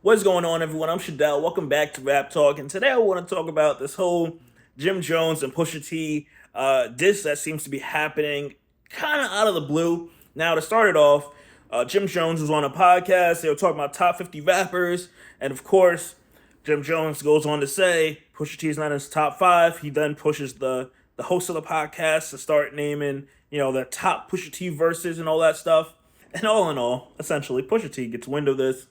What's going on, everyone? I'm Shadell. Welcome back to Rap Talk, and today I want to talk about this whole Jim Jones and Pusha T diss that seems to be happening kind of out of the blue. Now, to start it off, Jim Jones was on a podcast. They were talking about top 50 rappers, and of course, Jim Jones goes on to say Pusha T is not in his top five. He then pushes the host of the podcast to start naming, the top Pusha T verses and all that stuff. And all in all, essentially, Pusha T gets wind of this,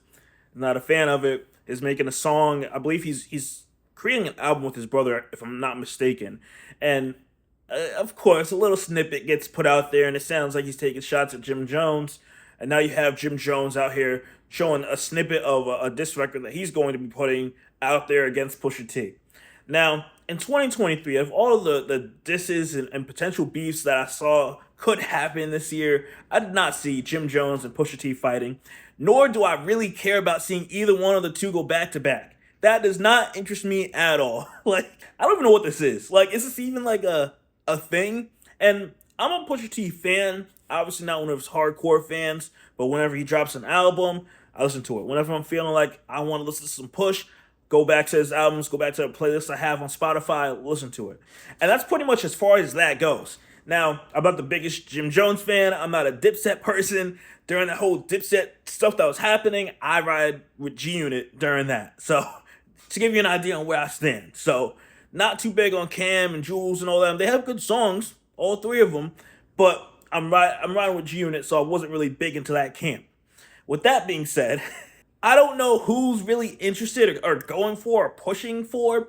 not a fan of it, is making a song. I believe he's creating an album with his brother, if I'm not mistaken. And of course, a little snippet gets put out there, and it sounds like he's taking shots at Jim Jones. And now you have Jim Jones out here showing a snippet of a diss record that he's going to be putting out there against Pusha T. Now, in 2023, of all of the disses and potential beefs that I saw could happen this year, I did not see Jim Jones and Pusha T fighting, nor do I really care about seeing either one of the two go back to back. That does not interest me at all. Like, I don't even know what this is. Like, is this even like a thing? And I'm a Pusha T fan, obviously not one of his hardcore fans, but whenever he drops an album, I listen to it. Whenever I'm feeling like I want to listen to some Push, go back to his albums, go back to the playlist I have on Spotify, listen to it. And that's pretty much as far as that goes. Now, I'm not the biggest Jim Jones fan. I'm not a Dipset person. During the whole Dipset stuff that was happening, I ride with G-Unit during that. So, to give you an idea on where I stand. So, not too big on Cam and Jules and all that. They have good songs, all three of them. But I'm riding with G-Unit, so I wasn't really big into that camp. With that being said, I don't know who's really interested or going for or pushing for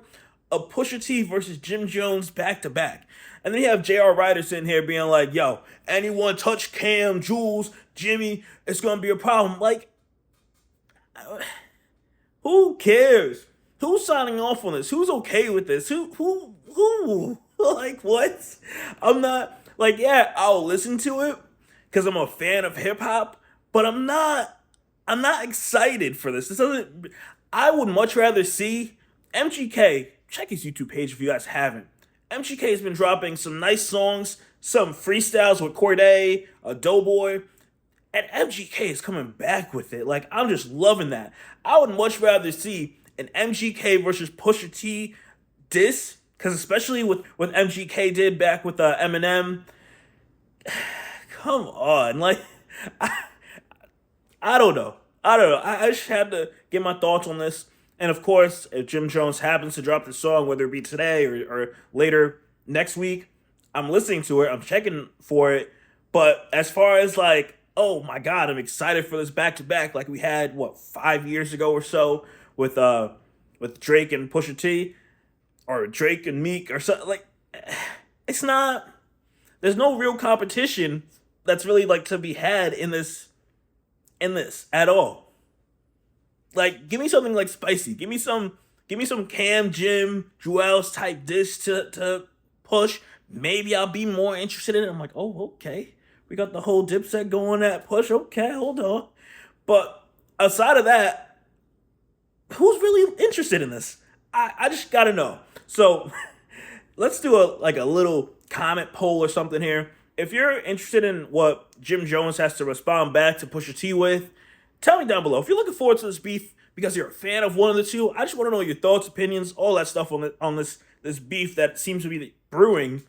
a Pusha T versus Jim Jones back-to-back. And then you have J.R. Ryder sitting here being like, yo, anyone touch Cam, Jules, Jimmy, it's going to be a problem. Like, who cares? Who's signing off on this? Who's okay with this? Who? Like, what? I'm not, like, yeah, I'll listen to it because I'm a fan of hip-hop, but I'm not excited for this. I would much rather see MGK. Check his YouTube page if you guys haven't. MGK has been dropping some nice songs, some freestyles with Corday, a Doughboy, and MGK is coming back with it. Like, I'm just loving that. I would much rather see an MGK versus Pusha T diss, because especially with MGK did back with Eminem. Come on, like, I don't know. I just had to get my thoughts on this. And of course, if Jim Jones happens to drop the song, whether it be today or later next week, I'm listening to it. I'm checking for it. But as far as like, oh my God, I'm excited for this back-to-back like we had, 5 years ago or so with Drake and Pusha T, or Drake and Meek or something. Like, it's not, there's no real competition that's really like to be had in this at all. Like, give me something like spicy. Give me some Cam, Jim, Joel's type diss to Push. Maybe I'll be more interested in it. I'm like, oh, okay. We got the whole Dipset going at Push. Okay, hold on. But aside of that, who's really interested in this? I just gotta know. So let's do a little comment poll or something here. If you're interested in what Jim Jones has to respond back to Pusha T with, tell me down below. If you're looking forward to this beef because you're a fan of one of the two, I just want to know your thoughts, opinions, all that stuff on this beef that seems to be brewing.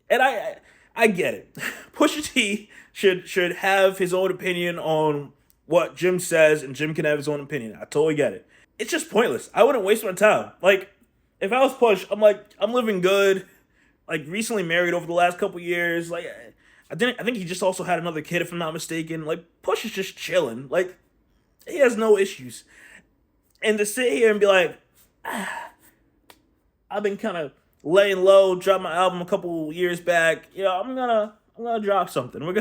And I get it. Pusha T should have his own opinion on what Jim says, and Jim can have his own opinion. I totally get it. It's just pointless. I wouldn't waste my time. Like, if I was Push, I'm like, I'm living good. Like, recently married over the last couple years. Like, I think he just also had another kid, if I'm not mistaken. Like, Push is just chilling. Like, he has no issues. And to sit here and be like, I've been kind of laying low, dropped my album a couple years back. I'm gonna drop something. We're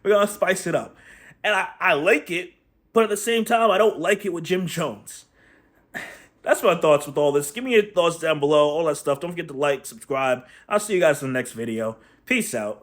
gonna spice it up. And I like it, but at the same time, I don't like it with Jim Jones. That's my thoughts with all this. Give me your thoughts down below, all that stuff. Don't forget to like, subscribe. I'll see you guys in the next video. Peace out.